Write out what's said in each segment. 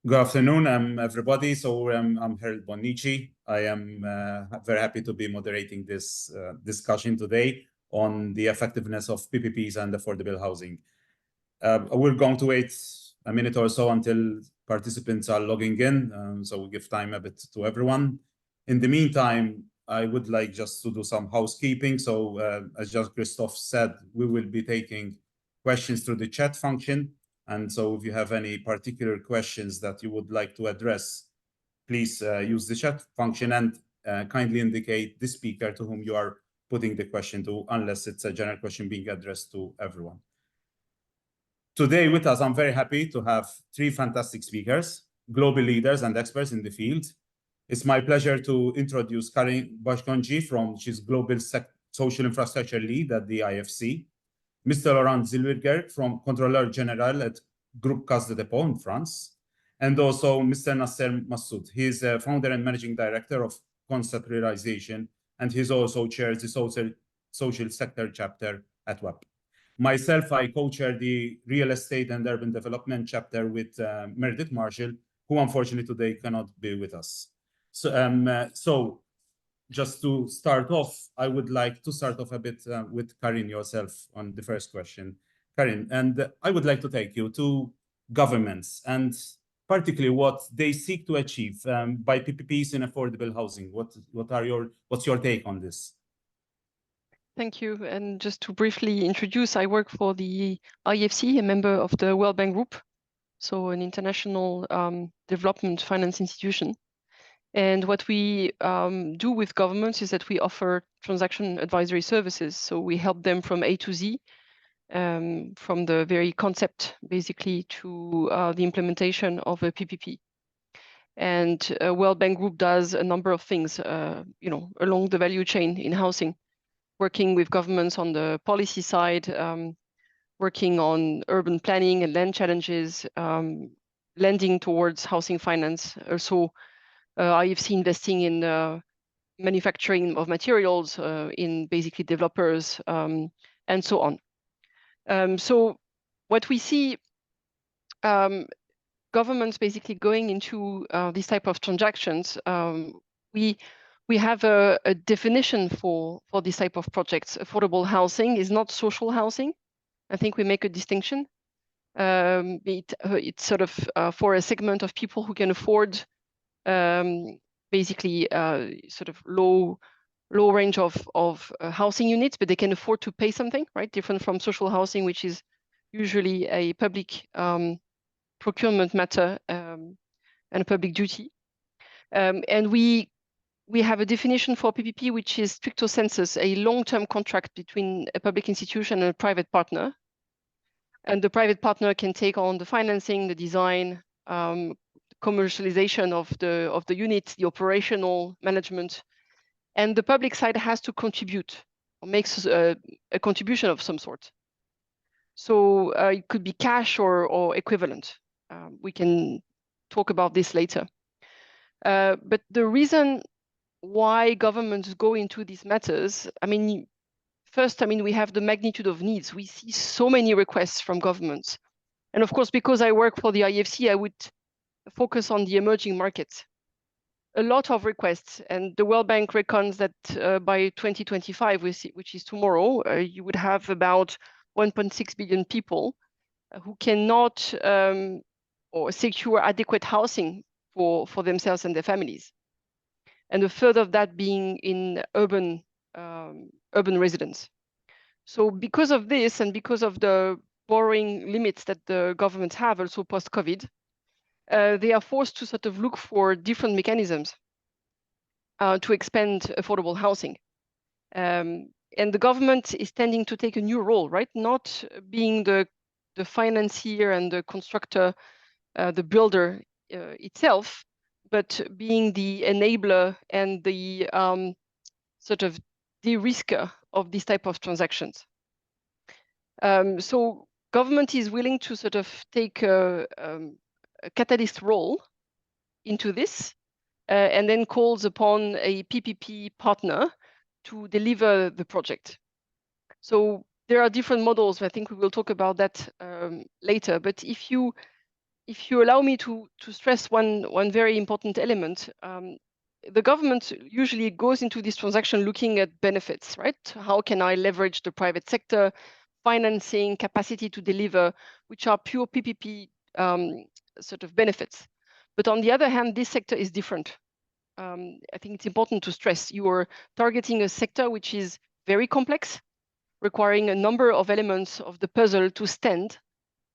Good afternoon, everybody. So I'm Herald Bonnici. I am very happy to be moderating this discussion today on the effectiveness of PPPs and affordable housing. We're going to wait a minute or so until participants are logging in, so we give time a bit to everyone. In the meantime, I would like just to do some housekeeping. So as just Christophe said, we will be taking questions through the chat function. And so if you have any particular questions that you would like to address, please use the chat function and kindly indicate the speaker to whom you are putting the question to, unless it's a general question being addressed to everyone. Today with us, I'm very happy to have three fantastic speakers, global leaders and experts in the field. It's my pleasure to introduce Karine Bachongy she's Global Social Infrastructure Lead at the IFC. Mr. Laurent Zylberberg from Contrôleur Général at Groupe Caisse Dépôts in France, and also Mr. Nasser Massoud. He is a founder and managing director of Concept Realisation, and he's also chairs the social sector chapter at WAPPP. Myself, I co-chair the Real Estate and Urban Development chapter with Meredith Marshall, who unfortunately today cannot be with us. So just to start off, I would like to start off a bit with Karine yourself on the first question. Karine, and I would like to take you to governments and particularly what they seek to achieve by PPPs in affordable housing. What's your take on this? Thank you. And just to briefly introduce, I work for the IFC, a member of the World Bank Group, so an international development finance institution. And what we do with governments is that we offer transaction advisory services. So we help them from A to Z, from the very concept, basically, to the implementation of a PPP. And World Bank Group does a number of things, along the value chain in housing, working with governments on the policy side, working on urban planning and land challenges, lending towards housing finance, also IFC investing in manufacturing of materials, in basically developers, and so on. So what we see, governments basically going into these type of transactions, we have a definition for this type of projects. Affordable housing is not social housing. I think we make a distinction. It's sort of for a segment of people who can afford basically sort of low range of housing units, but they can afford to pay something, right? Different from social housing, which is usually a public procurement matter and a public duty. And we have a definition for PPP, which is stricto sensus, a long-term contract between a public institution and a private partner. And the private partner can take on the financing, the design, commercialization of the unit, the operational management, and the public side has to contribute or makes a contribution of some sort. So it could be cash or equivalent. We can talk about this later. But the reason why governments go into these matters, first, we have the magnitude of needs. We see so many requests from governments. And of course, because I work for the IFC, I would focus on the emerging markets. A lot of requests, and the World Bank reckons that by 2025, which is tomorrow, you would have about 1.6 billion people who cannot or secure adequate housing for themselves and their families. And a third of that being in urban residents. So because of this, and because of the borrowing limits that the governments have also post-COVID, they are forced to sort of look for different mechanisms to expand affordable housing. And the government is tending to take a new role, right? Not being the financier and the constructor, the builder itself, but being the enabler and the sort of de-risker of this type of transactions. So government is willing to sort of take a catalyst role into this, and then calls upon a PPP partner to deliver the project. So there are different models. I think we will talk about that later. But if you if you allow me to stress one very important element, the government usually goes into this transaction looking at benefits, right? How can I leverage the private sector, financing, capacity to deliver, which are pure PPP sort of benefits. But on the other hand, this sector is different. I think it's important to stress you are targeting a sector which is very complex, requiring a number of elements of the puzzle to stand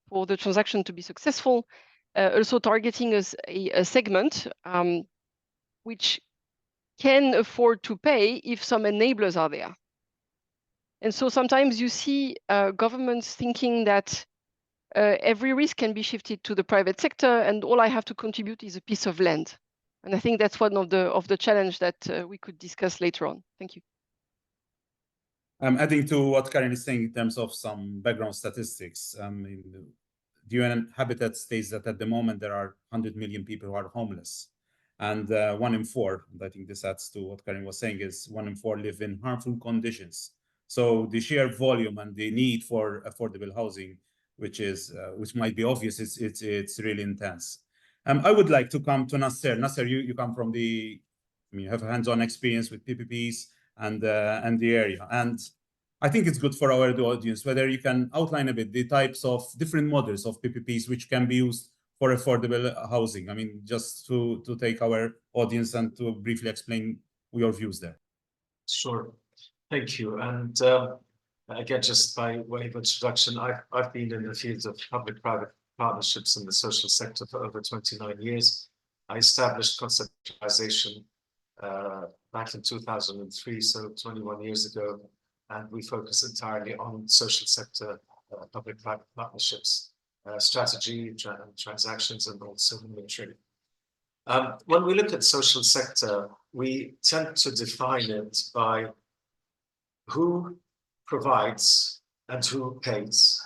for the transaction to be successful. Also targeting a segment which can afford to pay if some enablers are there. And so sometimes you see governments thinking that every risk can be shifted to the private sector and all I have to contribute is a piece of land. And I think that's one of the challenge that we could discuss later on. Thank you. Adding to what Karine is saying in terms of some background statistics, the UN Habitat states that at the moment there are 100 million people who are homeless. And 1 in 4, I think this adds to what Karine was saying, is 1 in 4 live in harmful conditions. So the sheer volume and the need for affordable housing, which might be obvious, it's really intense. I would like to come to Nasser. Nasser, you come from you have a hands-on experience with PPPs and the area. And I think it's good for our audience, whether you can outline a bit the types of different models of PPPs which can be used for affordable housing. I mean, just to take our audience and to briefly explain your views there. Sure, thank you. And again, just by way of introduction, I've been in the fields of public-private partnerships in the social sector for over 29 years. I established conceptualization back in 2003, so 21 years ago, and we focus entirely on social sector public-private partnerships, strategy, transactions, and also monitoring. When we look at social sector, we tend to define it by who provides and who pays.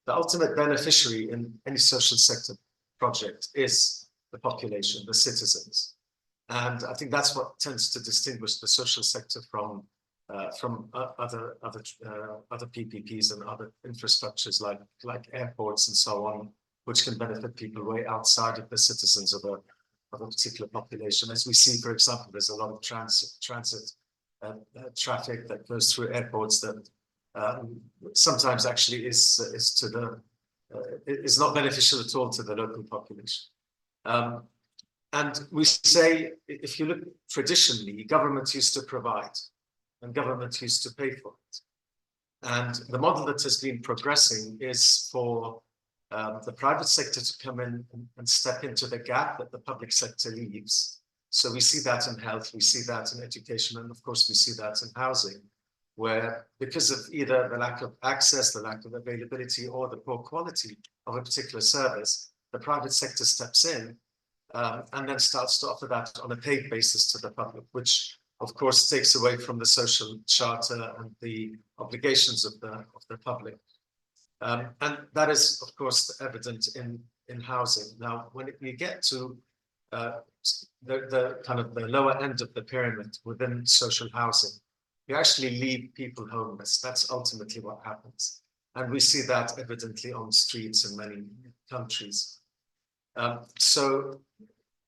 The ultimate beneficiary in any social sector project is the population, the citizens. And I think that's what tends to distinguish the social sector from other PPPs and other infrastructures like airports and so on, which can benefit people way outside of the citizens of a particular population. As we see, for example, there's a lot of transit traffic that goes through airports that sometimes actually is not beneficial at all to the local population. And we say, if you look traditionally, governments used to provide and governments used to pay for it. And the model that has been progressing is for the private sector to come in and step into the gap that the public sector leaves. So we see that in health, we see that in education, and of course we see that in housing, where because of either the lack of access, the lack of availability, or the poor quality of a particular service, the private sector steps in and then starts to offer that on a paid basis to the public, which of course takes away from the social charter and the obligations of the public. And that is, of course, evident in housing. Now, when you get to the kind of the lower end of the pyramid within social housing, you actually leave people homeless. That's ultimately what happens. And we see that evidently on streets in many countries. So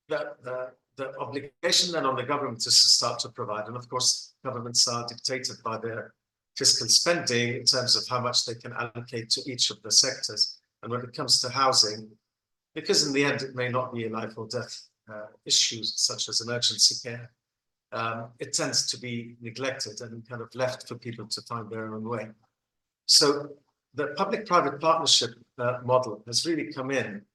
the obligation then on the government is to start to provide. And of course, governments are dictated by their fiscal spending in terms of how much they can allocate to each of the sectors. And when it comes to housing, because in the end, it may not be a life or death issues such as emergency care, it tends to be neglected and kind of left for people to find their own way. So the public-private partnership model has really come in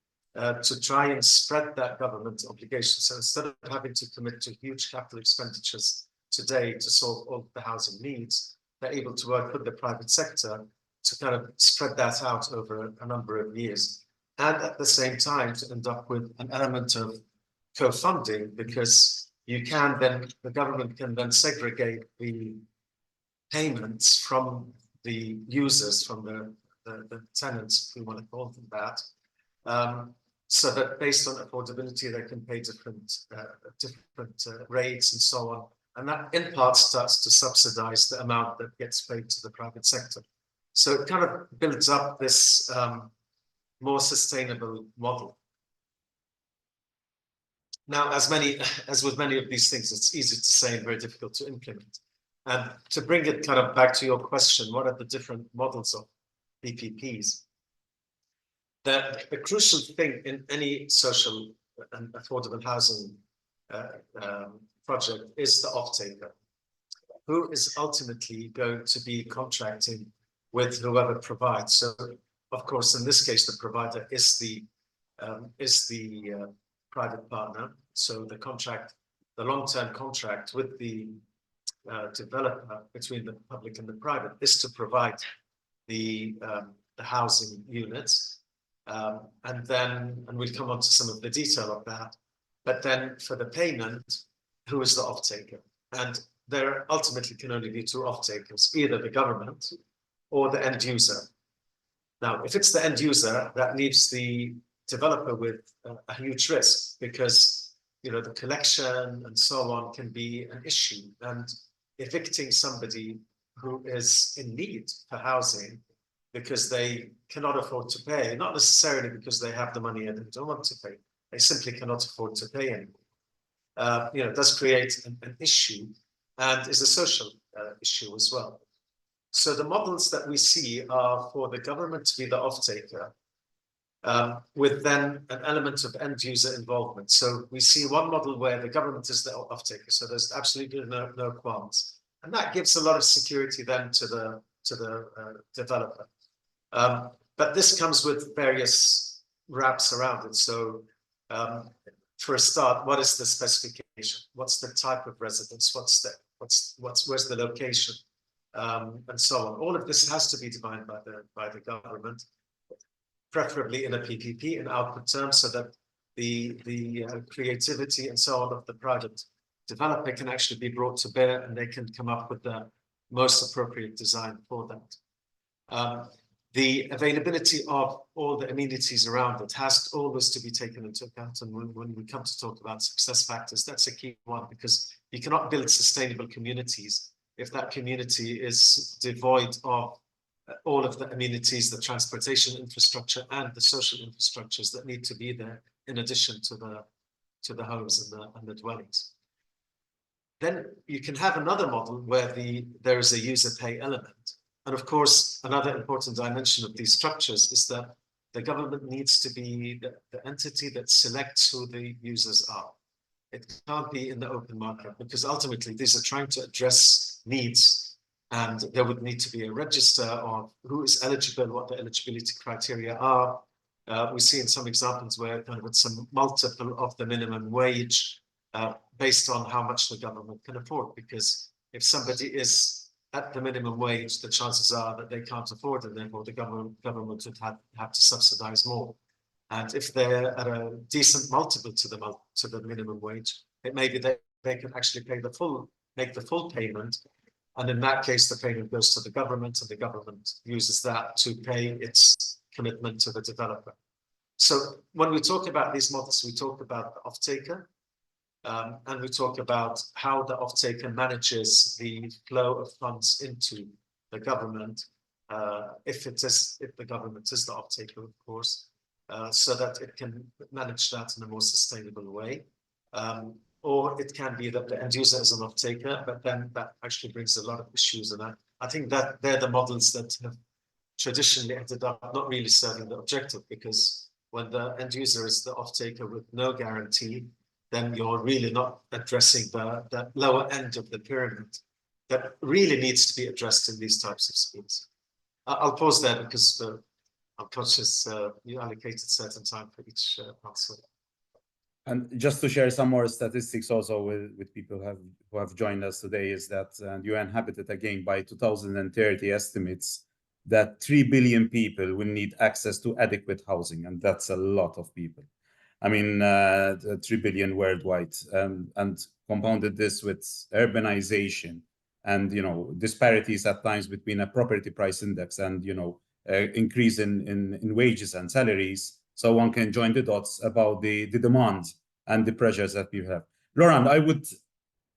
to try and spread that government obligation. So instead of having to commit to huge capital expenditures today to solve all the housing needs, they're able to work with the private sector to kind of spread that out over a number of years. And at the same time, to end up with an element of co-funding, because you can then, the government can then segregate the payments from the users, from the tenants, if we want to call them that, so that based on affordability, they can pay different rates and so on. And that in part starts to subsidize the amount that gets paid to the private sector. So it kind of builds up this more sustainable model. Now, as with many of these things, it's easy to say and very difficult to implement. And to bring it kind of back to your question, what are the different models of PPPs? The crucial thing in any social and affordable housing project is the off-taker, who is ultimately going to be contracting with whoever provides. So, of course, in this case, the provider is the private partner. So the contract, the long-term contract with the developer between the public and the private is to provide the housing units. And we'll come on to some of the detail of that. But then for the payment, who is the off-taker? And there ultimately can only be two off-takers, either the government or the end user. Now, if it's the end user, that leaves the developer with a huge risk, because the collection and so on can be an issue, and evicting somebody who is in need for housing because they cannot afford to pay, not necessarily because they have the money and they don't want to pay, they simply cannot afford to pay anymore. Does create an issue, and is a social issue as well. So the models that we see are for the government to be the off-taker, with then an element of end user involvement. So we see one model where the government is the off-taker, so there's absolutely no qualms, and that gives a lot of security then to the developer. But this comes with various wraps around it. So for a start, what is the specification? What's the type of residence? Where's the location? And so on. All of this has to be defined by the government, preferably in a PPP in output terms, so that the creativity and so on of the private developer can actually be brought to bear, and they can come up with the most appropriate design for that. The availability of all the amenities around it has always to be taken into account. And when we come to talk about success factors, that's a key one, because you cannot build sustainable communities if that community is devoid of all of the amenities, the transportation infrastructure and the social infrastructures that need to be there, in addition to the homes and the dwellings. Then you can have another model where there is a user pay element. And of course, another important dimension of these structures is that the government needs to be the entity that selects who the users are. It can't be in the open market, because ultimately these are trying to address needs, and there would need to be a register of who is eligible, what the eligibility criteria are. We see in some examples where kind of it's a multiple of the minimum wage based on how much the government can afford, because if somebody is at the minimum wage, the chances are that they can't afford it, and therefore the government would have to subsidize more. And if they're at a decent multiple to the minimum wage, it may be that they can actually make the full payment. And in that case, the payment goes to the government, and the government uses that to pay its commitment to the developer. So when we talk about these models, we talk about the off-taker, and we talk about how the off-taker manages the flow of funds into the government, if the government is the off-taker, of course, so that it can manage that in a more sustainable way. Or it can be that the end user is an off-taker, but then that actually brings a lot of issues. And I think that they're the models that have traditionally ended up not really serving the objective, because when the end user is the off-taker with no guarantee, then you're really not addressing the lower end of the pyramid that really needs to be addressed in these types of schemes. I'll pause there, because I'm conscious you allocated certain time for each answer. And just to share some more statistics also with people who have joined us today, is that UN Habitat, again, by 2030 estimates that 3 billion people will need access to adequate housing, and that's a lot of people. I mean, 3 billion worldwide, and compounded this with urbanization and, disparities at times between a property price index and, increase in wages and salaries. So one can join the dots about the demand and the pressures that we have. Laurent,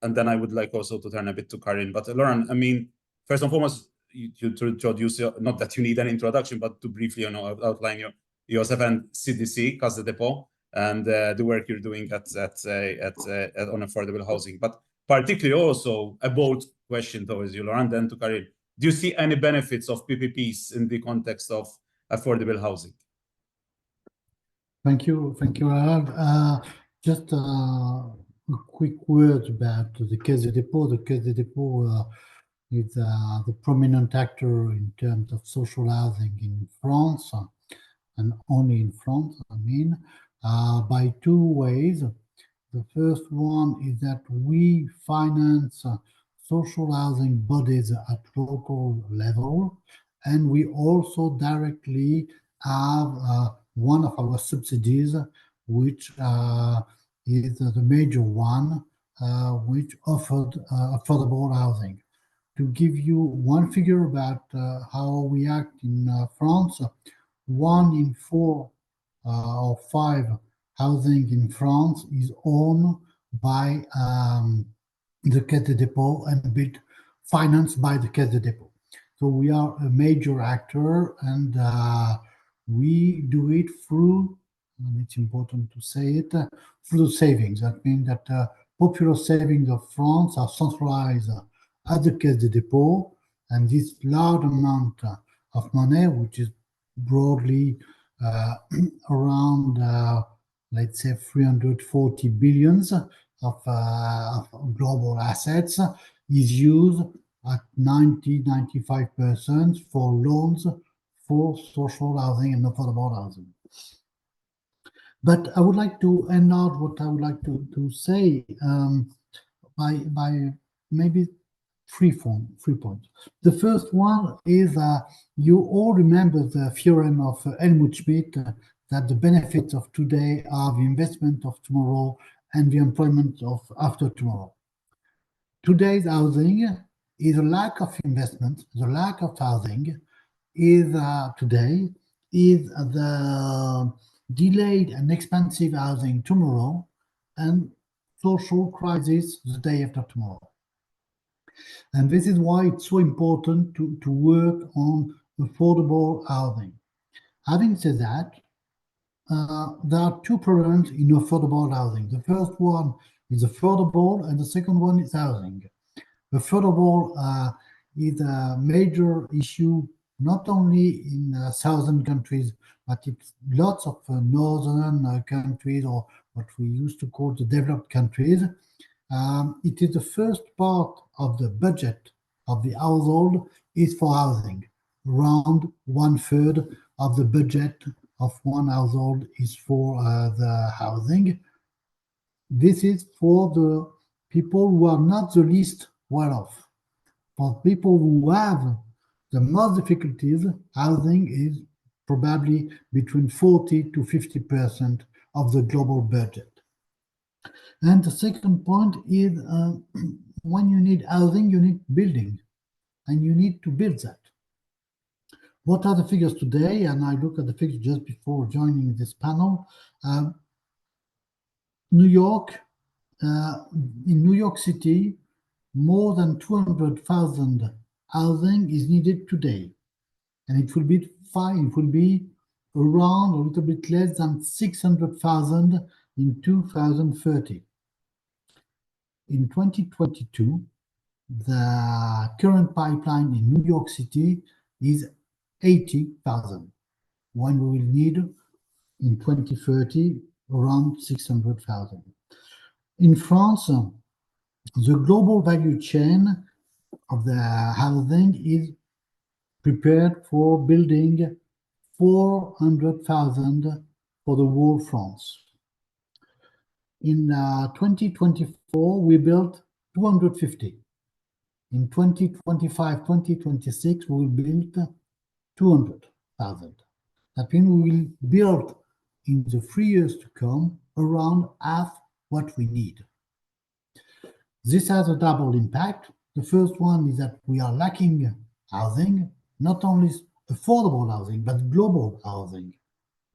and then I would like also to turn a bit to Karine, but Laurent, I mean, first and foremost, to introduce you, not that you need an introduction, but to briefly, outline yourself and CDC, Caisse de Dépôts. and the work you're doing on affordable housing. But particularly also a bold question towards you, Laurent, and to Karine. Do you see any benefits of PPPs in the context of affordable housing? Thank you, Herald. Just a quick word about the Caisse de Dépôts. The Caisse de Dépôts is the prominent actor in terms of social housing in France, and only in France, I mean, by two ways. The first one is that we finance social housing bodies at local level, and we also directly have one of our subsidies, which is the major one, which offered affordable housing. To give you one figure about how we act in France, 1 in 4 or 5 housing in France is owned by the Caisse de Dépôts and built, financed by the Caisse de Dépôts. So we are a major actor, and we do it through, and it's important to say it, through savings. That means that popular savings of France are centralized at the Caisse de Dépôts, and this large amount of money, which is broadly around, let's say, 340 billions of global assets, is used at 90-95% for loans for social housing and affordable housing. But I would like to end out what I would like to say by maybe three points. The first one is you all remember the theorem of Helmut Schmidt that the benefits of today are the investment of tomorrow and the employment of after tomorrow. Today's housing is a lack of investment. The lack of housing is today is the delayed and expensive housing tomorrow and social crisis the day after tomorrow. And this is why it's so important to work on affordable housing. Having said that, there are two problems in affordable housing. The first one is affordable, and the second one is housing. Affordable is a major issue not only in southern countries, but it's lots of northern countries, or what we used to call the developed countries. It is the first part of the budget of the household is for housing. Around 1/3 of the budget of one household is for the housing. This is for the people who are not the least well off. For people who have the most difficulties, housing is probably between 40 to 50% of the global budget. And the second point is when you need housing, you need building, and you need to build that. What are the figures today? And I look at the figures just before joining this panel. New York, in New York City, more than 200,000 housing is needed today, and it will be around a little bit less than 600,000 in 2030. In 2022, the current pipeline in New York City is 80,000, when we will need in 2030 around 600,000. In France, the global value chain of the housing is prepared for building 400,000 for the whole France. In 2024, we built 250. In 2025, 2026, we will build 200,000. That means we will build in the 3 years to come around half what we need. This has a double impact. The first one is that we are lacking housing, not only affordable housing, but global housing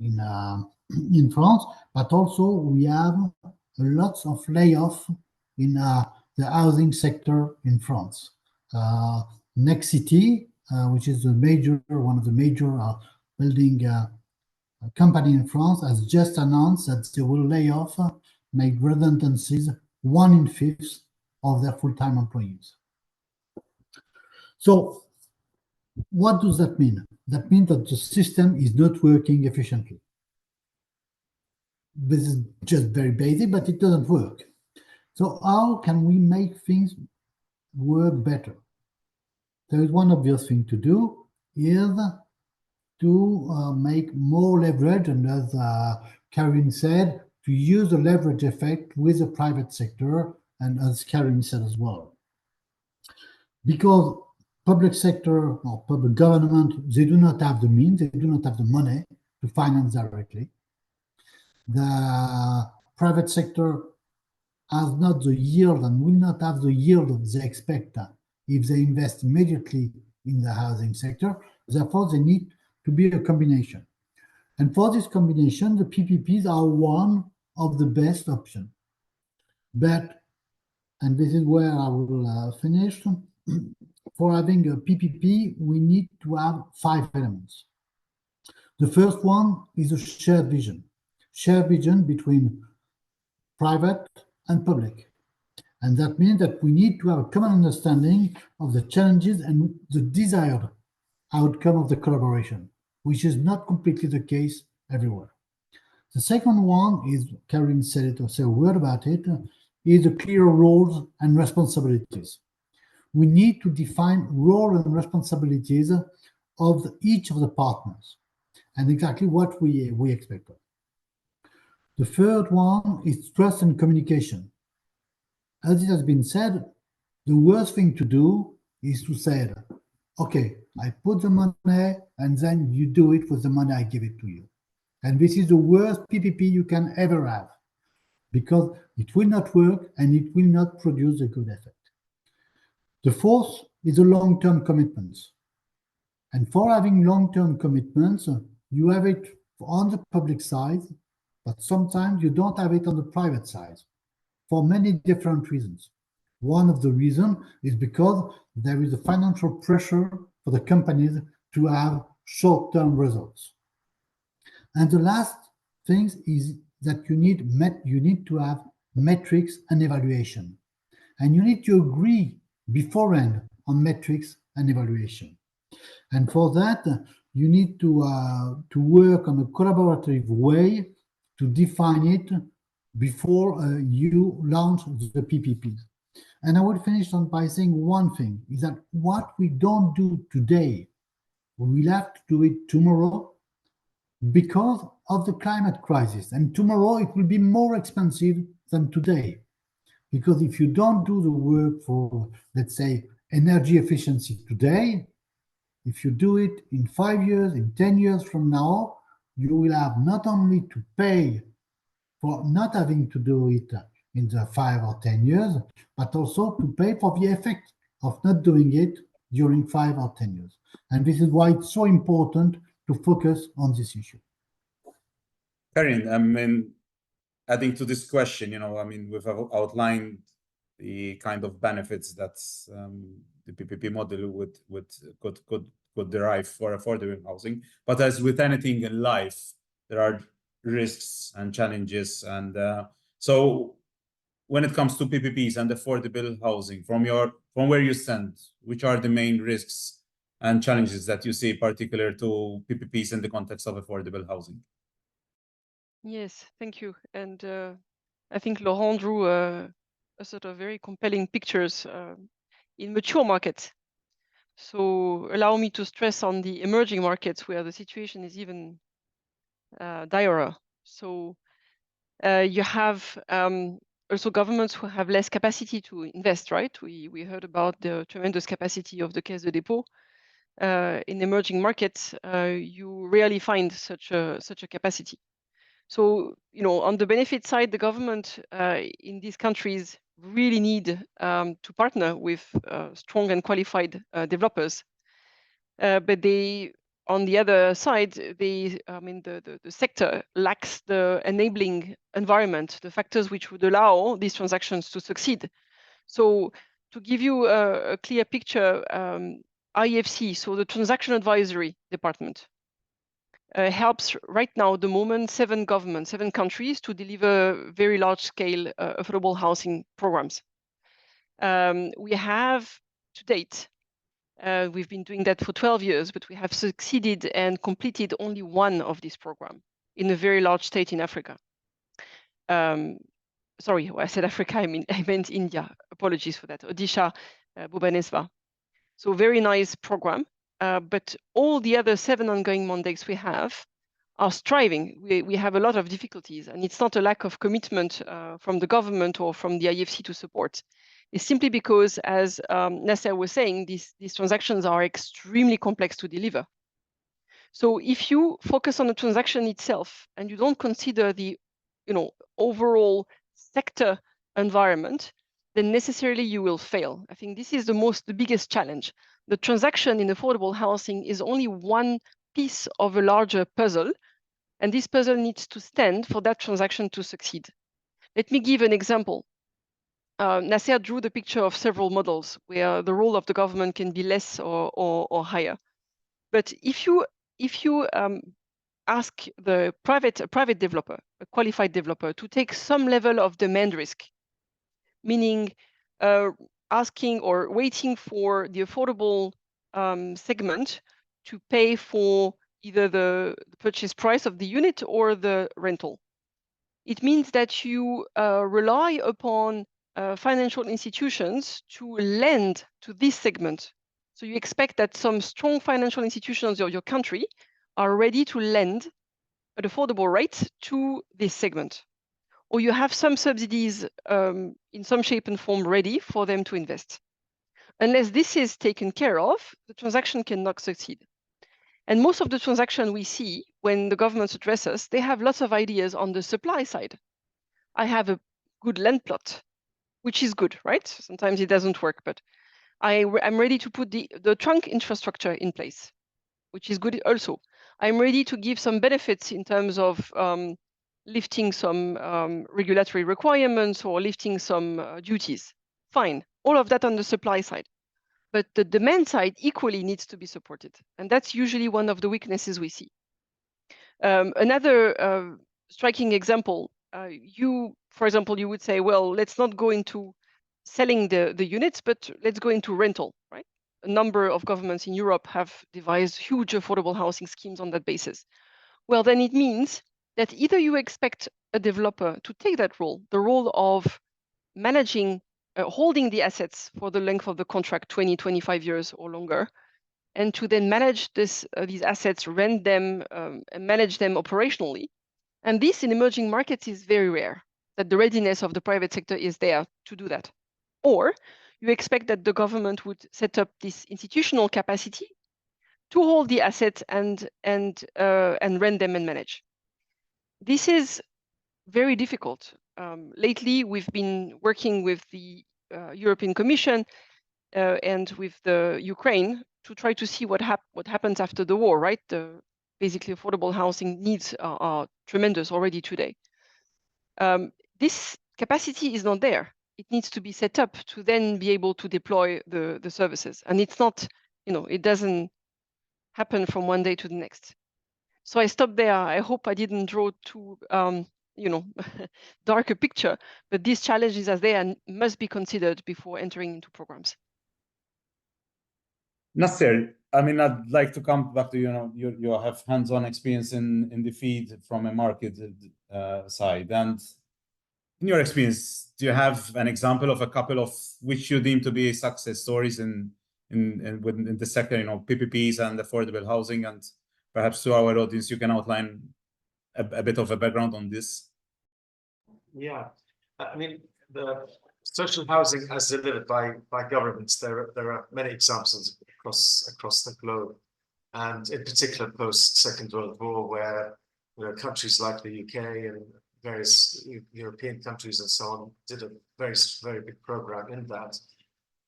in France, but also we have lots of layoffs in the housing sector in France. Next City, which is one of the major building company in France has just announced that they will lay off, make redundancies, 1 in 5 of their full-time employees. So what does that mean? That means that the system is not working efficiently. This is just very basic, but it doesn't work. So how can we make things work better? There is one obvious thing to do is to make more leverage, and as Karine said, to use the leverage effect with the private sector, and as Karine said as well. Because public sector or public government, they do not have the means, they do not have the money to finance directly. The private sector has not the yield and will not have the yield that they expect if they invest immediately in the housing sector. Therefore, they need to be a combination. And for this combination, the PPPs are one of the best options. But, and this is where I will finish, for having a PPP, we need to have 5 elements. The first one is a shared vision between private and public. And that means that we need to have a common understanding of the challenges and the desired outcome of the collaboration, which is not completely the case everywhere. The second one is, Karine said it or said a word about it, is the clear roles and responsibilities. We need to define roles and responsibilities of each of the partners and exactly what we expect of. The third one is trust and communication. As it has been said, the worst thing to do is to say, okay, I put the money and then you do it with the money I give it to you. And this is the worst PPP you can ever have, because it will not work and it will not produce a good effect. The fourth is the long-term commitments. And for having long-term commitments, you have it on the public side, but sometimes you don't have it on the private side for many different reasons. One of the reasons is because there is a financial pressure for the companies to have short-term results. And the last thing is that you need to have metrics and evaluation. And you need to agree beforehand on metrics and evaluation. And for that, you need to work on a collaborative way to define it before you launch the PPPs. And I will finish on by saying one thing, is that what we don't do today, we will have to do it tomorrow because of the climate crisis. And tomorrow it will be more expensive than today. Because if you don't do the work for, let's say, energy efficiency today, if you do it in 5 years, in 10 years from now, you will have not only to pay for not having to do it in the 5 or 10 years, but also to pay for the effect of not doing it during 5 or 10 years. And this is why it's so important to focus on this issue. Karine, I mean, adding to this question, I mean, we've outlined the kind of benefits that the PPP model could derive for affordable housing. But as with anything in life, there are risks and challenges. And so when it comes to PPPs and affordable housing, from where you stand, which are the main risks and challenges that you see particular to PPPs in the context of affordable housing? Yes, thank you. And I think Laurent drew a sort of very compelling pictures in mature markets. So allow me to stress on the emerging markets where the situation is even direr. So you have also governments who have less capacity to invest, right? We heard about the tremendous capacity of the Caisse de Dépôts. In emerging markets, you rarely find such a capacity. So, on the benefit side, the government in these countries really need to partner with strong and qualified developers. But they, on the other side, the sector lacks the enabling environment, the factors which would allow these transactions to succeed. So to give you a clear picture, IFC, so the Transaction Advisory Department, helps right now, at the moment, 7 governments, 7 countries to deliver very large-scale affordable housing programs. We have, to date, we've been doing that for 12 years, but we have succeeded and completed only one of these programs in a very large state in Africa. Sorry, when I said Africa, I meant India. Apologies for that. Odisha, Bhubaneswar. So very nice program. But all the other 7 ongoing mandates we have are striving. We have a lot of difficulties, and it's not a lack of commitment from the government or from the IFC to support. It's simply because, as Nasser was saying, these transactions are extremely complex to deliver. So if you focus on the transaction itself and you don't consider the overall sector environment, then necessarily you will fail. I think this is the biggest challenge. The transaction in affordable housing is only one piece of a larger puzzle, and this puzzle needs to stand for that transaction to succeed. Let me give an example. Nasser drew the picture of several models where the role of the government can be less or higher. But if you ask the private developer, a qualified developer, to take some level of demand risk, meaning asking or waiting for the affordable segment to pay for either the purchase price of the unit or the rental. It means that you rely upon financial institutions to lend to this segment. So you expect that some strong financial institutions of your country are ready to lend at affordable rates to this segment. Or you have some subsidies in some shape and form ready for them to invest. Unless this is taken care of, the transaction cannot succeed. And most of the transactions we see when the governments address us, they have lots of ideas on the supply side. I have a good land plot, which is good, right? Sometimes it doesn't work, but I'm ready to put the trunk infrastructure in place, which is good also. I'm ready to give some benefits in terms of lifting some regulatory requirements or lifting some duties. Fine, all of that on the supply side. But the demand side equally needs to be supported. And that's usually one of the weaknesses we see. Another striking example, for example, you would say, well, let's not go into selling the units, but let's go into rental, right? A number of governments in Europe have devised huge affordable housing schemes on that basis. Well, then it means that either you expect a developer to take that role, the role of managing, holding the assets for the length of the contract, 20, 25 years or longer, and to then manage these assets, rent them, and manage them operationally. And this in emerging markets is very rare, that the readiness of the private sector is there to do that. Or you expect that the government would set up this institutional capacity to hold the assets and rent them and manage. This is very difficult. Lately, we've been working with the European Commission and with the Ukraine to try to see what happens after the war, right? Basically, affordable housing needs are tremendous already today. This capacity is not there. It needs to be set up to then be able to deploy the services. And it's not, it doesn't happen from one day to the next. So I stopped there. I hope I didn't draw too, darker picture, but these challenges are there and must be considered before entering into programs. Nasser, I mean, I'd like to come back to, you have hands-on experience in the field from a market side. And in your experience, do you have an example of a couple of which you deem to be success stories in the sector, PPPs and affordable housing? And perhaps to our audience, you can outline a bit of a background on this. Yeah, I mean, the social housing as delivered by governments, there are many examples across the globe, and in particular post Second World War, where countries like the UK and various European countries and so on did a very, very big program in that.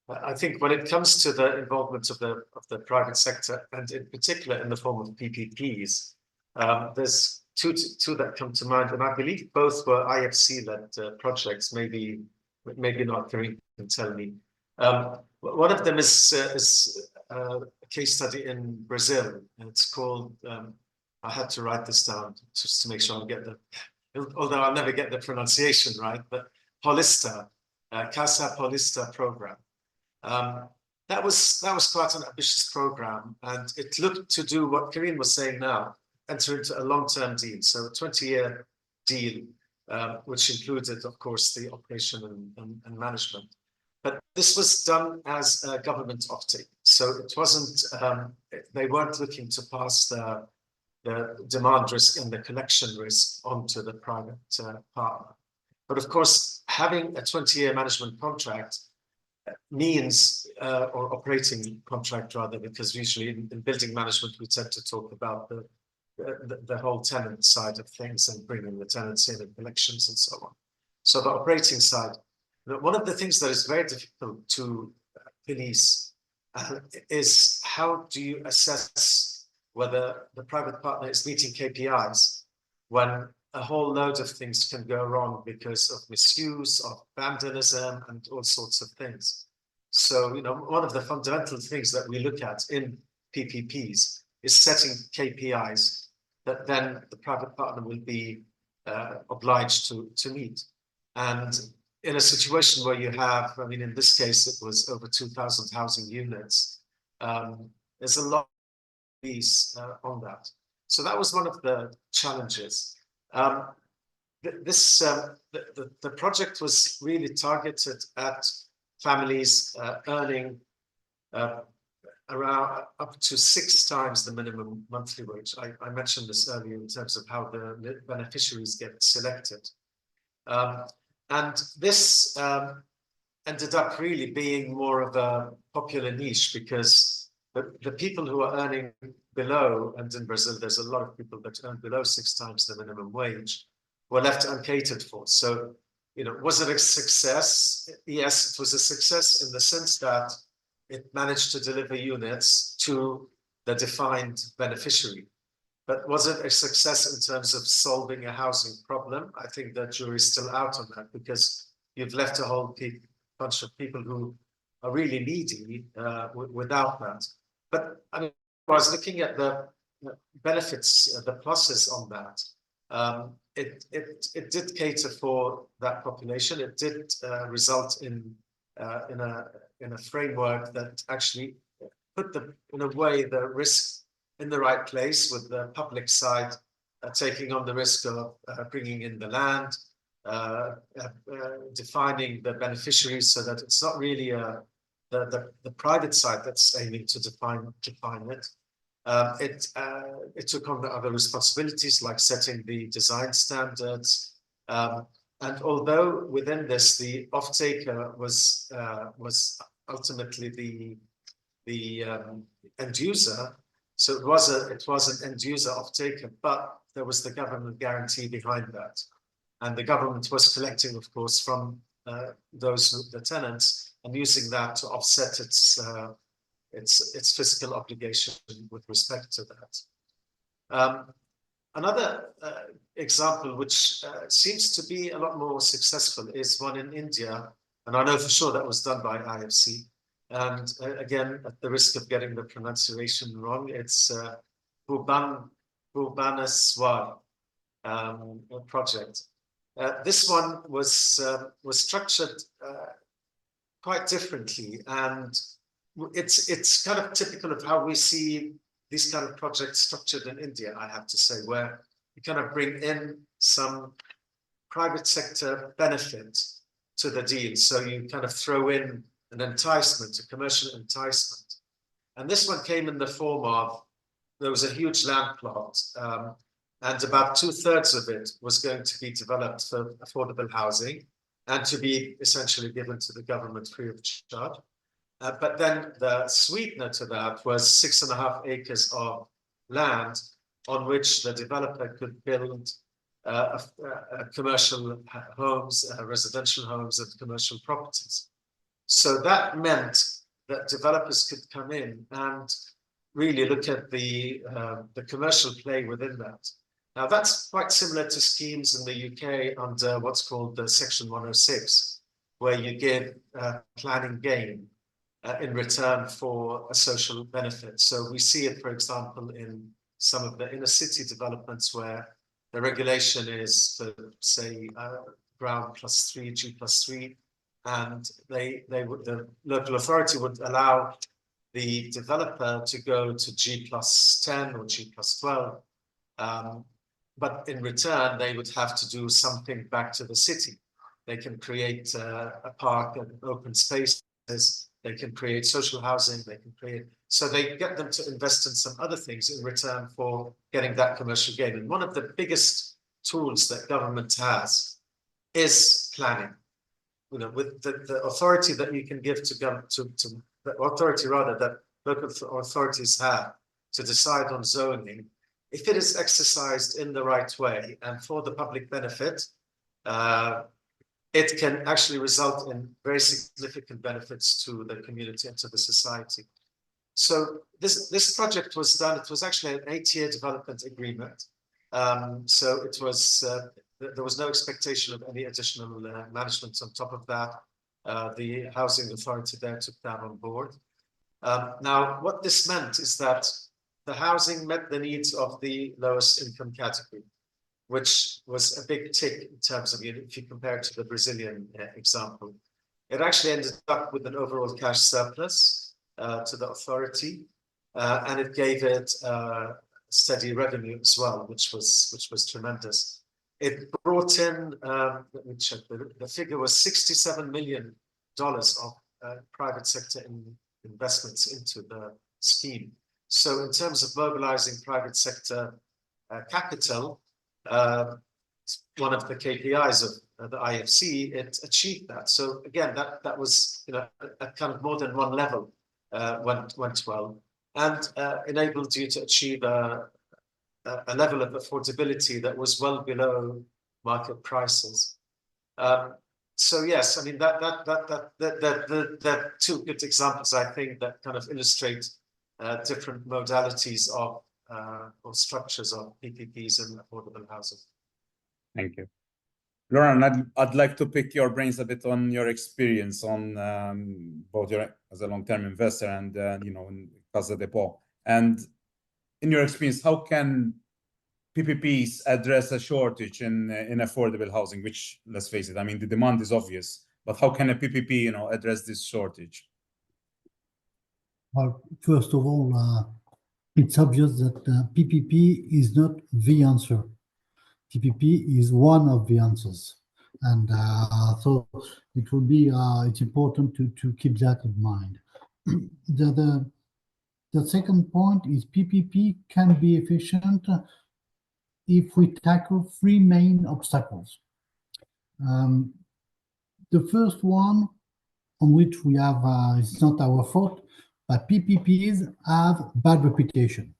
I think when it comes to the involvement of the private sector, and in particular in the form of PPPs, there's two that come to mind, and I believe both were IFC-led projects. Maybe not. Karine can tell me. One of them is a case study in Brazil. It's called I had to write this down just to make sure I get the, although I'll never get the pronunciation right, but Paulista, Casa Paulista program. That was quite an ambitious program, and it looked to do what Karine was saying now, enter into a long-term deal, so a 20-year deal, which included, of course, the operation and management. But this was done as a government offtake, so it wasn't. They weren't looking to pass the demand risk and the collection risk onto the private partner. But of course, having a 20-year management contract means, or operating contract rather, because usually in building management, we tend to talk about the whole tenant side of things and bringing the tenants in and collections and so on. So the operating side, one of the things that is very difficult to police is how do you assess whether the private partner is meeting KPIs when a whole load of things can go wrong because of misuse, of vandalism, and all sorts of things. So, you know, one of the fundamental things that we look at in PPPs is setting KPIs that then the private partner will be obliged to meet. And in a situation where you have, I mean, in this case, it was over 2,000 housing units, there's a lot of piece on that. So that was one of the challenges. The project was really targeted at families earning around up to 6 times the minimum monthly wage. I mentioned this earlier in terms of how the beneficiaries get selected. And this ended up really being more of a popular niche because the people who are earning below, and in Brazil, there's a lot of people that earn below 6 times the minimum wage, were left uncatered for. So, you know, was it a success? Yes, it was a success in the sense that it managed to deliver units to the defined beneficiary. But was it a success in terms of solving a housing problem? I think the jury's still out on that because you've left a whole bunch of people who are really needy without that. But I mean, I was looking at the benefits, the pluses on that. It did cater for that population. It did result in a framework that actually put in a way the risk in the right place, with the public side taking on the risk of bringing in the land, defining the beneficiaries, so that it's not really the private side that's aiming to define it. It took on other responsibilities like setting the design standards, and although within this the off-taker was ultimately the end user, so it was an end user off-taker, but there was the government guarantee behind that, and the government was collecting, of course, from the tenants and using that to offset its fiscal obligation with respect to that. Another example, which seems to be a lot more successful, is one in India, and I know for sure that was done by IFC. And again, at the risk of getting the pronunciation wrong, it's Bhubaneswar project. This one was structured quite differently, and it's kind of typical of how we see these kind of projects structured in India, I have to say, where you kind of bring in some private sector benefit to the deal. So you kind of throw in an enticement, a commercial enticement. And this one came in the form of, there was a huge land plot, and about 2/3 of it was going to be developed for affordable housing and to be essentially given to the government free of charge. But then the sweetener to that was 6.5 acres of land on which the developer could build commercial homes, residential homes, and commercial properties. So that meant that developers could come in and really look at the commercial play within that. Now, that's quite similar to schemes in the UK under what's called the Section 106, where you give planning gain in return for a social benefit. So we see it, for example, in some of the inner city developments where the regulation is for, say, ground +3, G+3, and the local authority would allow the developer to go to G+10 or G+12, but in return they would have to do something back to the city. They can create a park and open spaces. They can create social housing. They can create, so they get them to invest in some other things in return for getting that commercial gain. And one of the biggest tools that government has is planning. You know, with the authority that you can give to the authority rather that local authorities have to decide on zoning, if it is exercised in the right way and for the public benefit, it can actually result in very significant benefits to the community and to the society. So this project was done, it was actually an 8-year development agreement. So it was, there was no expectation of any additional management on top of that. The housing authority there took that on board. Now, what this meant is that the housing met the needs of the lowest income category, which was a big tick in terms of, if you compare it to the Brazilian example. It actually ended up with an overall cash surplus to the authority, and it gave it steady revenue as well, which was tremendous. It brought in, let me check, the figure was $67 million of private sector investments into the scheme. So in terms of mobilizing private sector capital, one of the KPIs of the IFC, it achieved that. So again, that was, you know, at kind of more than one level went well, and enabled you to achieve a level of affordability that was well below market prices. So yes, I mean that two good examples, I think, that kind of illustrate different modalities of or structures of PPPs and affordable housing. Thank you. Laurent, I'd like to pick your brains a bit on your experience on both as a long-term investor and you know, in Dépôts. And in your experience, how can PPPs address a shortage in affordable housing? Which, let's face it, I mean, the demand is obvious, but how can a PPP, you know, address this shortage? Well, first of all, it's obvious that PPP is not the answer. PPP is one of the answers, and so it will be it's important to keep that in mind. The second point is PPP can be efficient if we tackle 3 main obstacles. The first one, on which we have it's not our fault, but PPPs have bad reputation.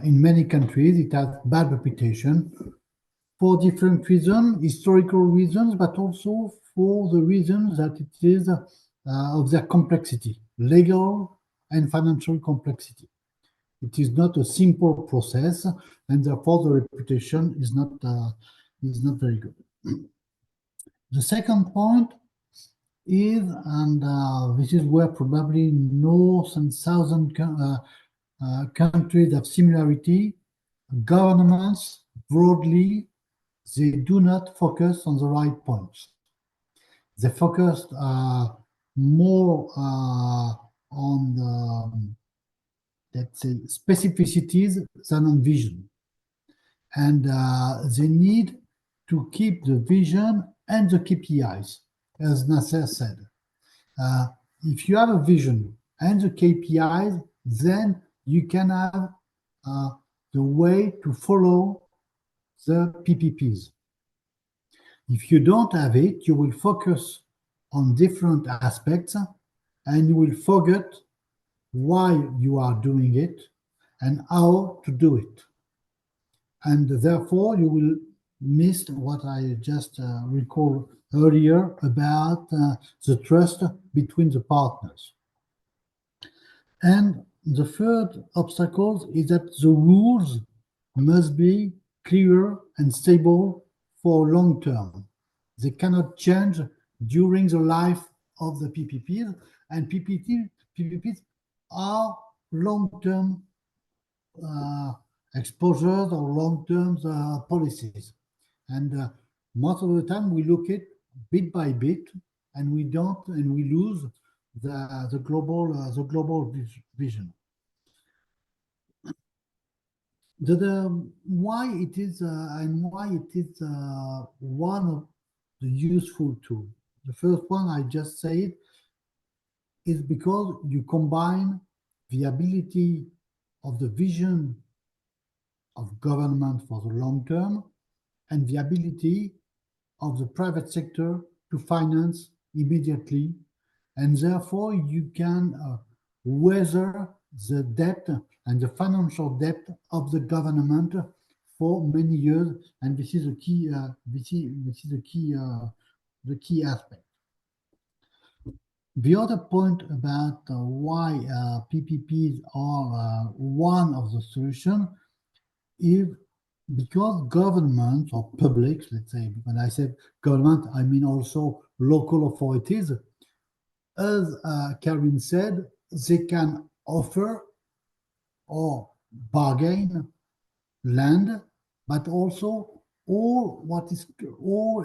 In many countries, it has bad reputation for different reasons, historical reasons, but also for the reasons that it is of their complexity, legal and financial complexity. It is not a simple process, and therefore the reputation is not very good. The second point is, and this is where probably North and Southern countries have similarity, governments broadly, they do not focus on the right points. They focus more on the, let's say, specificities than on vision. And they need to keep the vision and the KPIs, as Nasser said. If you have a vision and the KPIs, then you can have the way to follow the PPPs. If you don't have it, you will focus on different aspects and you will forget why you are doing it and how to do it. And therefore, you will miss what I just recalled earlier about the trust between the partners. And the third obstacle is that the rules must be clear and stable for long term. They cannot change during the life of the PPPs, and PPPs are long-term exposures or long-term policies. And most of the time we look at bit by bit, and we lose the global vision. Why it is one of the useful tools. The first one I just said is because you combine the ability of the vision of government for the long term and the ability of the private sector to finance immediately, and therefore you can weather the debt and the financial debt of the government for many years, and this is a key. The key aspect. The other point about why PPPs are one of the solutions is because governments or publics, let's say, when I say government, I mean also local authorities, as Karine said, they can offer or bargain land, but also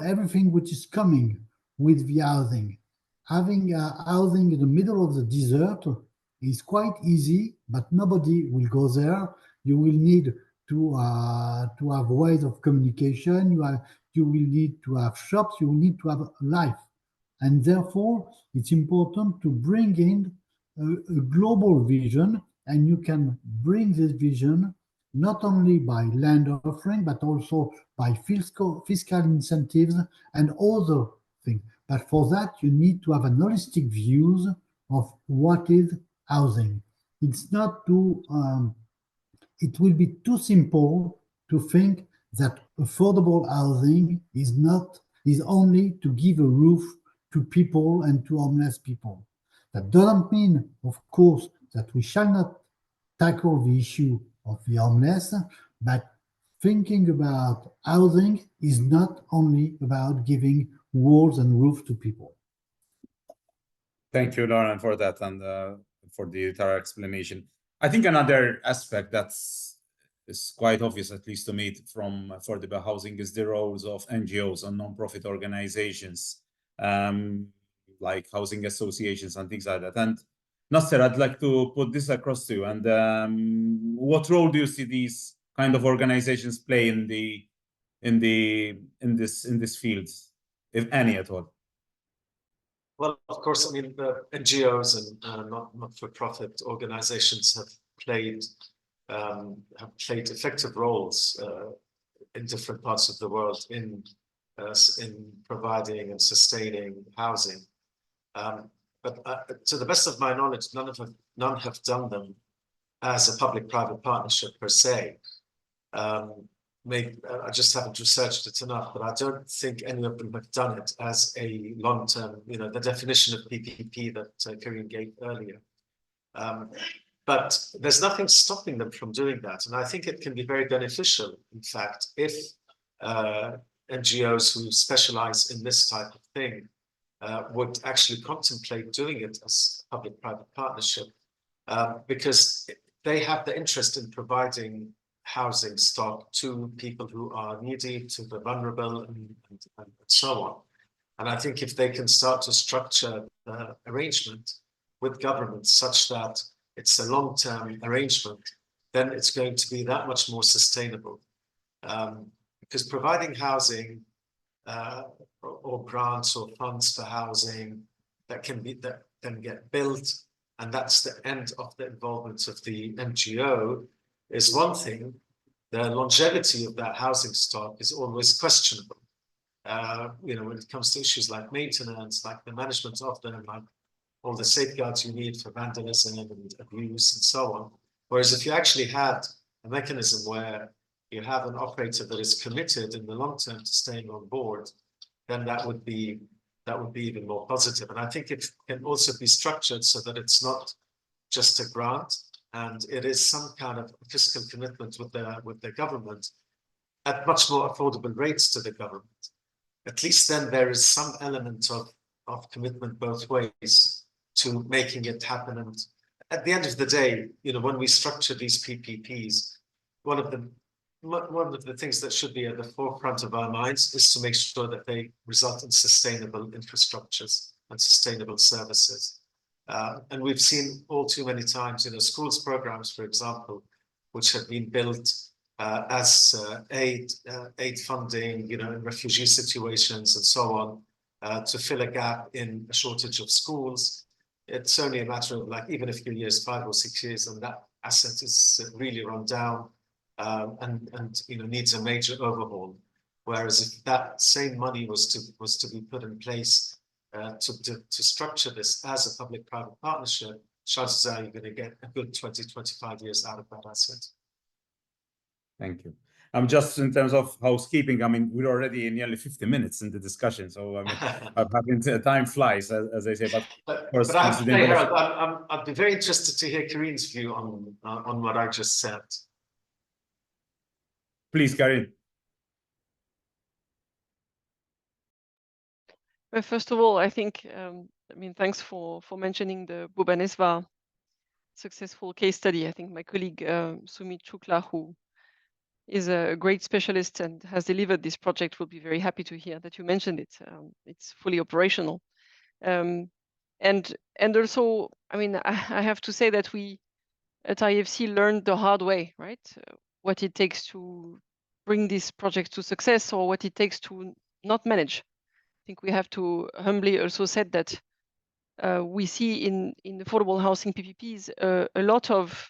everything which is coming with the housing. Having housing in the middle of the desert is quite easy, but nobody will go there. You will need to have ways of communication. You will need to have shops. You will need to have life, and therefore it's important to bring in a global vision, and you can bring this vision not only by land offering, but also by fiscal incentives and other things. But for that, you need to have an holistic views of what is housing. It's not too. It will be too simple to think that affordable housing is only to give a roof to people and to homeless people. That doesn't mean, of course, that we shall not tackle the issue of the homeless, but thinking about housing is not only about giving walls and roofs to people. Thank you, Laurent, for that and for the entire explanation. I think another aspect is quite obvious, at least to me, from affordable housing is the roles of NGOs and non-profit organizations, like housing associations and things like that. And Nasser, I'd like to put this across to you. And what role do you see these kind of organizations play in this field, if any at all? Well, of course, I mean, the NGOs and not-for-profit organizations have played effective roles in different parts of the world in providing and sustaining housing. But to the best of my knowledge, none have done them as a public-private partnership per se. I just haven't researched it enough, but I don't think any of them have done it as a long-term, the definition of PPP that Karine gave earlier. But there's nothing stopping them from doing that. And I think it can be very beneficial, in fact, if NGOs who specialize in this type of thing would actually contemplate doing it as a public-private partnership, because they have the interest in providing housing stock to people who are needy, to the vulnerable, and so on. And I think if they can start to structure the arrangement with governments such that it's a long-term arrangement, then it's going to be that much more sustainable. Because providing housing or grants or funds for housing that can get built, and that's the end of the involvement of the NGO, is one thing. The longevity of that housing stock is always questionable. When it comes to issues like maintenance, like the management of them, like all the safeguards you need for vandalism and abuse and so on. Whereas if you actually had a mechanism where you have an operator that is committed in the long term to staying on board, then that would be even more positive. And I think it can also be structured so that it's not just a grant, and it is some kind of fiscal commitment with the government at much more affordable rates to the government. At least then there is some element of commitment both ways to making it happen at the end of the day, when we structure these PPPs, one of the things that should be at the forefront of our minds is to make sure that they result in sustainable infrastructures and sustainable services. And we've seen all too many times, schools programs, for example, which have been built as aid funding, in refugee situations and so on, to fill a gap in a shortage of schools. It's only a matter of even a few years, 5 or 6 years, and that asset is really run down and needs a major overhaul. Whereas if that same money was to be put in place to structure this as a public-private partnership, chances are you're going to get a good 20-25 years out of that asset. Thank you. Just in terms of housekeeping, I mean, we're already in nearly 50 minutes in the discussion, so I mean, time flies, as I say. But I have to say, Herald, I'd be very interested to hear Karine's view on what I just said. Please, Karine. Well, first of all, I think, thanks for mentioning the Bhubaneswar successful case study. I think my colleague Sumit Shukla, who is a great specialist and has delivered this project, will be very happy to hear that you mentioned it. It's fully operational. And also, I mean, I have to say that we at IFC learned the hard way, right? What it takes to bring this project to success, or what it takes to not manage. I think we have to humbly also said that we see in affordable housing PPPs a lot of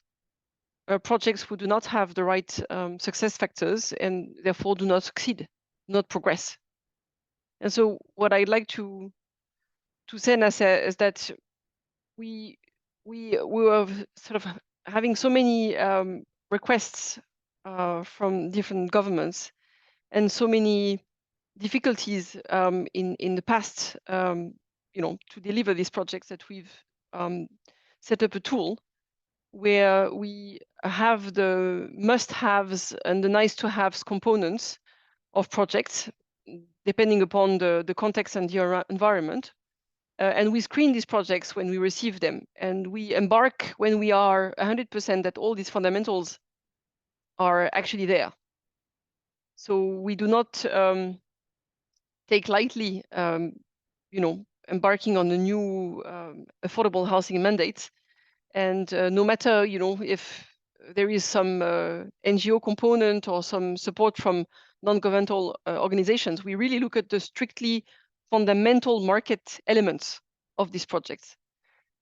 projects who do not have the right success factors and therefore do not succeed, not progress. And so what I'd like to say, Nasser, is that we were sort of having so many requests from different governments and so many difficulties in the past, to deliver these projects, that we've set up a tool where we have the must-haves and the nice-to-haves components of projects, depending upon the context and the environment. And we screen these projects when we receive them, and we embark when we are 100% that all these fundamentals are actually there. So we do not take lightly, embarking on a new affordable housing mandate. And no matter, if there is some NGO component or some support from non-governmental organizations, we really look at the strictly fundamental market elements of these projects.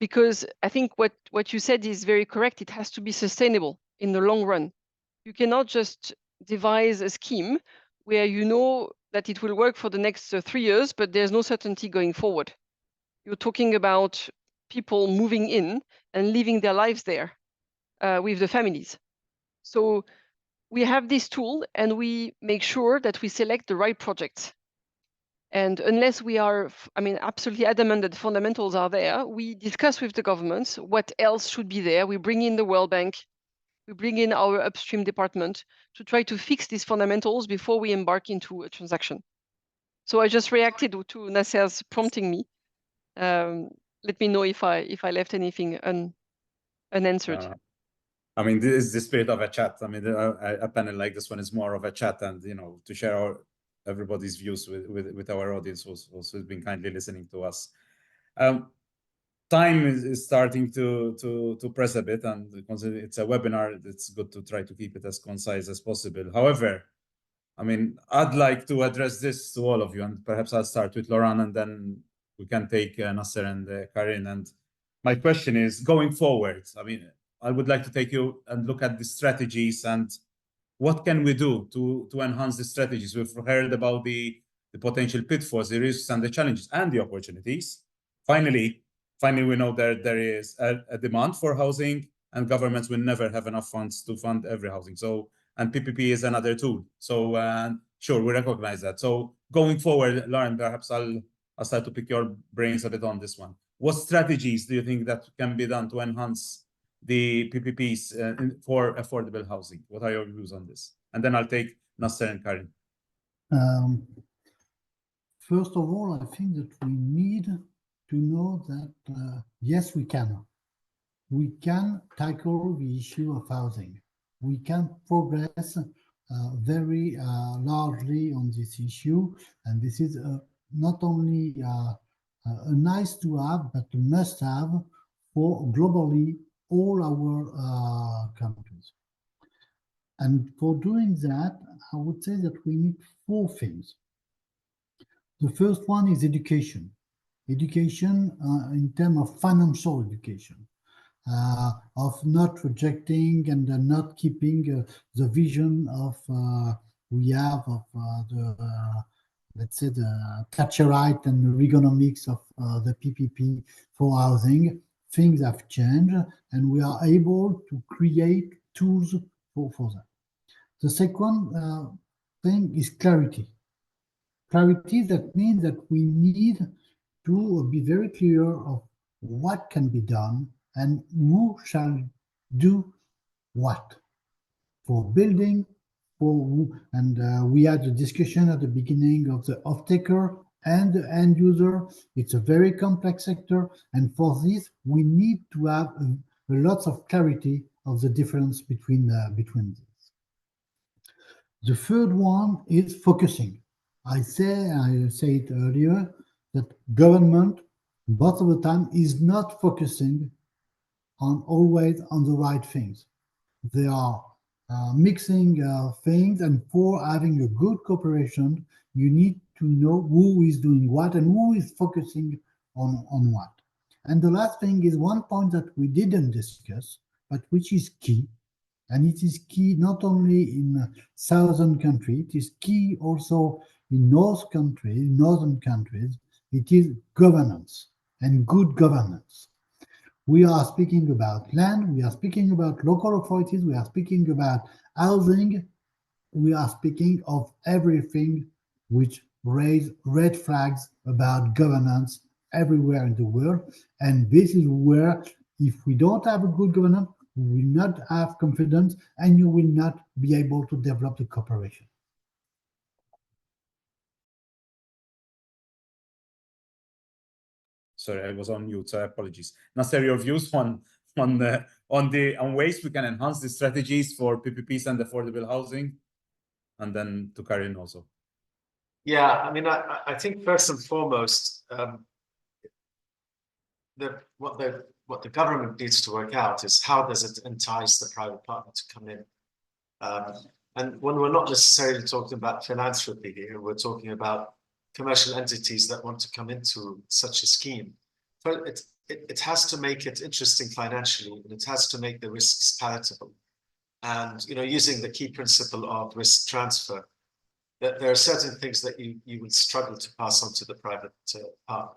Because I think what you said is very correct. It has to be sustainable in the long run. You cannot just devise a scheme where you know that it will work for the next 3 years, but there's no certainty going forward. You're talking about people moving in and living their lives there with the families. So we have this tool, and we make sure that we select the right projects. And unless we are, absolutely adamant that the fundamentals are there, we discuss with the governments what else should be there. We bring in the World Bank, we bring in our upstream department to try to fix these fundamentals before we embark into a transaction. So I just reacted to Nasser's prompting me. Let me know if I left anything unanswered. I mean, this is the spirit of a chat. I mean, a panel like this one is more of a chat, and to share everybody's views with our audience who's been kindly listening to us. Time is starting to press a bit, and it's a webinar. It's good to try to keep it as concise as possible. However, I mean, I'd like to address this to all of you, and perhaps I'll start with Laurent, and then we can take Nasser and Karine. And my question is, going forward, I mean, I would like to take you and look at the strategies and what can we do to enhance the strategies. We've heard about the potential pitfalls, the risks, and the challenges, and the opportunities. Finally, we know that there is a demand for housing, and governments will never have enough funds to fund every housing. So, and PPP is another tool. So, sure, we recognize that. So, going forward, Laurent, perhaps I'll start to pick your brains a bit on this one. What strategies do you think that can be done to enhance the PPPs for affordable housing? What are your views on this? And then I'll take Nasser and Karine. First of all, I think that we need to know that, yes, we can. we can tackle the issue of housing. We can progress very largely on this issue, and this is not only a nice to have, but a must have for globally all our countries. And for doing that, I would say that we need 4 things. The first one is education. Education in terms of financial education, of not rejecting and not keeping the vision of we have of let's say the Thatcherite and the Reaganomics of the PPP for housing. Things have changed, and we are able to create tools for that. The second thing is clarity. Clarity, that means that we need to be very clear of what can be done and who shall do what for building, and we had a discussion at the beginning of the off-taker and the end user. It's a very complex sector, and for this we need to have lots of clarity of the difference between these. The third one is focusing. I say it earlier that government most of the time is not focusing on always on the right things. They are mixing things, and for having a good cooperation, you need to know who is doing what and who is focusing on what. And the last thing is one point that we didn't discuss, but which is key. And it is key not only in southern countries, it is key also in northern countries. It is governance and good governance. We are speaking about land, we are speaking about local authorities, we are speaking about housing, we are speaking of everything which raise red flags about governance everywhere in the world. And this is where, if we don't have a good governance, we will not have confidence, and you will not be able to develop the cooperation. Sorry, I was on mute, so apologies. Nasser, your views on ways we can enhance the strategies for PPPs and affordable housing, and then to Karine also. Yeah, I mean, I think first and foremost, what the government needs to work out is how does it entice the private partner to come in. And when we're not necessarily talking about philanthropy here, we're talking about commercial entities that want to come into such a scheme. But it has to make it interesting financially, and it has to make the risks palatable. And using the key principle of risk transfer, that there are certain things that you would struggle to pass on to the private partner.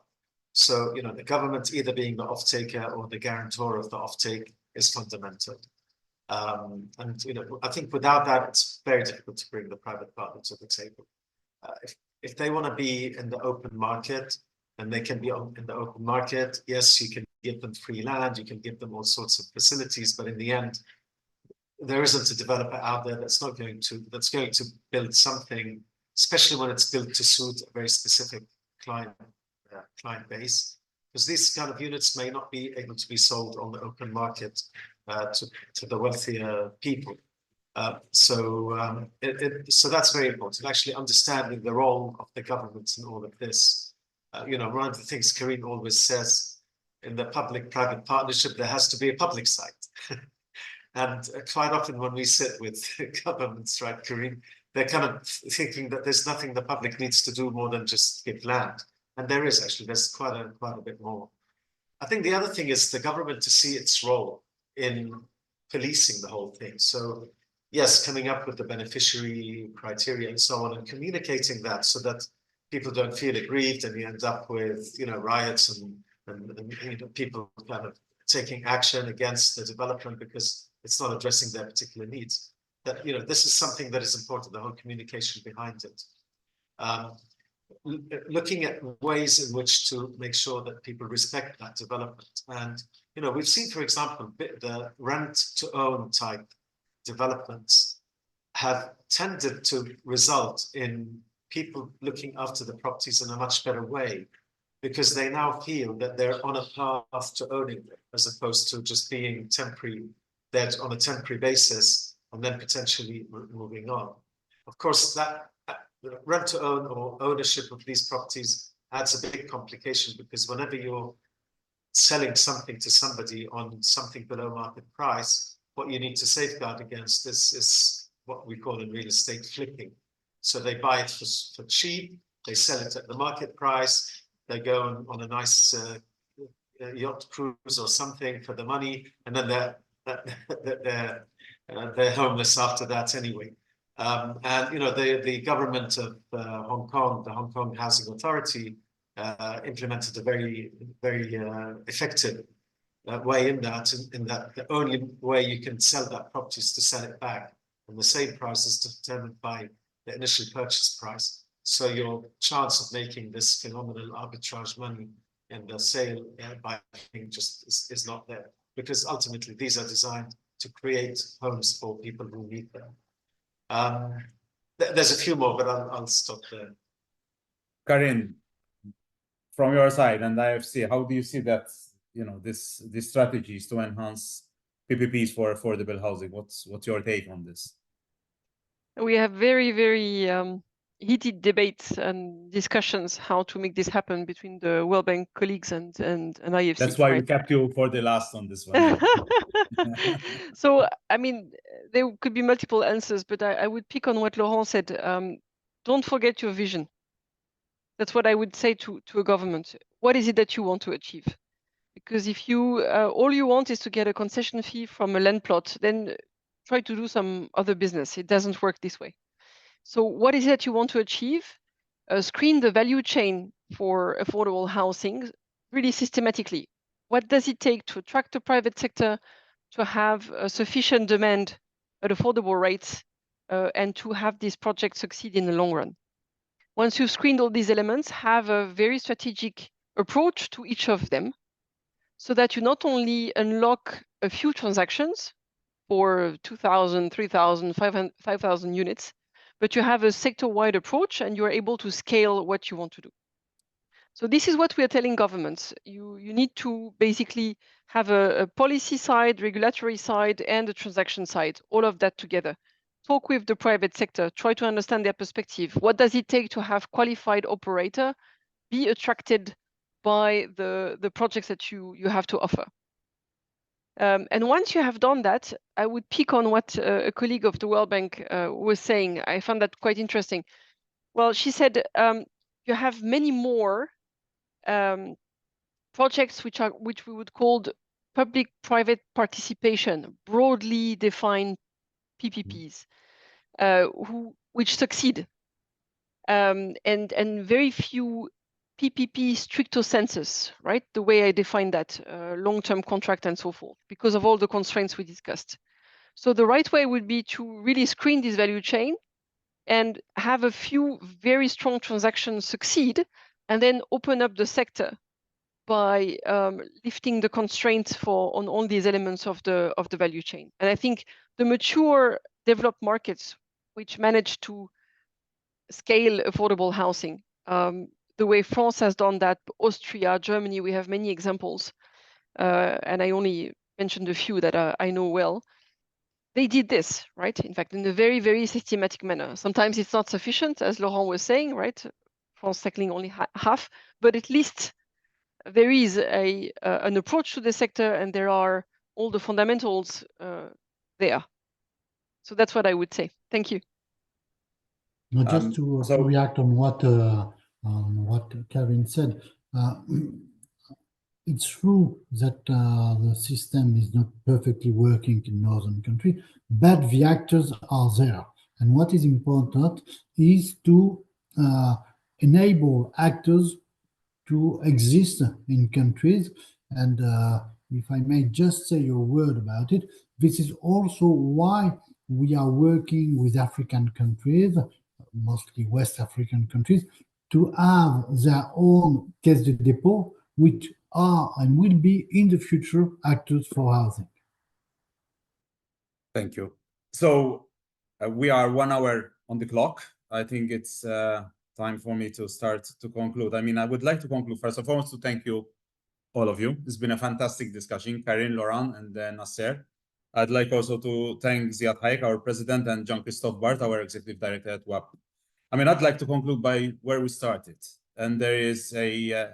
So the government either being the off-taker or the guarantor of the off-take is fundamental. And I think without that, it's very difficult to bring the private partner to the table. If they want to be in the open market, and they can be in the open market, yes, you can give them free land, you can give them all sorts of facilities, but in the end, there isn't a developer out there that's going to build something, especially when it's built to suit a very specific client base, because these kind of units may not be able to be sold on the open market to the wealthier people. So that's very important, actually understanding the role of the government in all of this. One of the things Karine always says, in the public-private partnership, there has to be a public side. And quite often when we sit with governments, right, Karine, they're kind of thinking that there's nothing the public needs to do more than just give land. And there is actually, there's quite a bit more. I think the other thing is the government to see its role in policing the whole thing. So yes, coming up with the beneficiary criteria and so on, and communicating that so that people don't feel aggrieved, and you end up with riots and people kind of taking action against the development because it's not addressing their particular needs. That this is something that is important, the whole communication behind it. Looking at ways in which to make sure that people respect that development. And we've seen, for example, the rent-to-own type developments have tended to result in people looking after the properties in a much better way because they now feel that they're on a path to owning it, as opposed to just being temporary, that on a temporary basis, and then potentially moving on. Of course, that rent to own or ownership of these properties adds a big complication, because whenever you're selling something to somebody on something below market price, what you need to safeguard against is what we call in real estate flipping. So they buy it for cheap, they sell it at the market price, they go on a nice yacht cruise or something for the money, and then they're homeless after that anyway. And you know, the government of Hong Kong, the Hong Kong Housing Authority, implemented a very effective way in that the only way you can sell that property is to sell it back, and the same price is determined by the initial purchase price. So your chance of making this phenomenal arbitrage money in the sale by just is not there, because ultimately these are designed to create homes for people who need them. There's a few more, but I'll stop there. Karine, from your side and IFC, how do you see that, you know, these strategies to enhance PPPs for affordable housing? What's your take on this? We have very heated debates and discussions how to make this happen between the World Bank colleagues and IFC. That's why right? we kept you for the last on this one. So, I mean, there could be multiple answers, but I would pick on what Laurent said. Don't forget your vision. That's what I would say to a government. What is it that you want to achieve? Because if you all you want is to get a concession fee from a land plot, then try to do some other business. It doesn't work this way. So what is it that you want to achieve? Screen the value chain for affordable housing really systematically. What does it take to attract the private sector, to have a sufficient demand at affordable rates, and to have this project succeed in the long run? Once you've screened all these elements, have a very strategic approach to each of them, so that you not only unlock a few transactions for 2,000, 3,000, 5,000 units, but you have a sector-wide approach and you're able to scale what you want to do. So this is what we are telling governments. You need to basically have a policy side, regulatory side, and a transaction side, all of that together. Talk with the private sector, try to understand their perspective. What does it take to have qualified operator be attracted by the projects that you have to offer? And once you have done that, I would pick on what a colleague of the World Bank was saying. I found that quite interesting. Well, she said you have many more projects which we would call public-private participation, broadly defined PPPs, which succeed, and very few PPP stricto sensus, right? The way I define that, long-term contract and so forth, because of all the constraints we discussed. So the right way would be to really screen this value chain and have a few very strong transactions succeed, and then open up the sector by lifting the constraints on all these elements of the value chain. And I think the mature developed markets which manage to scale affordable housing, the way France has done that, Austria, Germany, we have many examples, and I only mentioned a few that I know well. They did this, right? In fact, in a very systematic manner. Sometimes it's not sufficient, as Laurent was saying, right? France tackling only half, but at least there is an approach to the sector, and there are all the fundamentals there. So that's what I would say. Thank you. Now, just to react on what Karine said, it's true that the system is not perfectly working in northern countries, but the actors are there. And what is important is to enable actors to exist in countries. And if I may just say a word about it, this is also why we are working with African countries, mostly West African countries, to have their own Caisse de Dépôts, which are and will be in the future actors for housing. Thank you. So we are 1 hour on the clock. I think it's time for me to start to conclude. I mean, I would like to conclude first and foremost to thank you, all of you. It's been a fantastic discussion, Karine, Laurent, and Nasser. I'd like also to thank Ziad Hayek, our president, and Jean-Christophe Bart, our executive director at WAPPP. I mean, I'd like to conclude by where we started. And there is a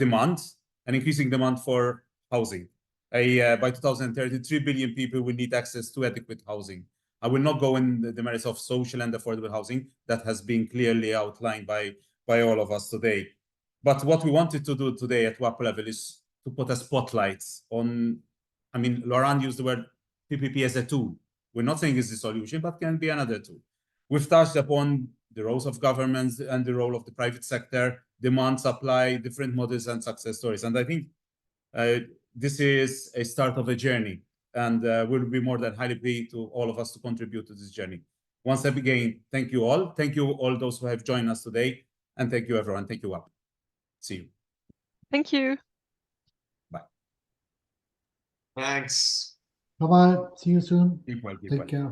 demand, an increasing demand for housing. By 2030, 3 billion people will need access to adequate housing. I will not go in the merits of social and affordable housing that has been clearly outlined by all of us today. But what we wanted to do today at WAPPP level is to put a spotlight on, I mean, Laurent used the word PPP as a tool. We're not saying it's the solution, but can be another tool. We've touched upon the roles of governments and the role of the private sector, demand, supply, different models and success stories. And I think this is a start of a journey, and we'll be more than highly pleased to all of us to contribute to this journey. Once again, thank you all. Thank you all those who have joined us today. And thank you, everyone. Thank you, WAPPP. See you. Thank you. Bye. Thanks. Bye-bye. See you soon. Keep well, keep Take well. care.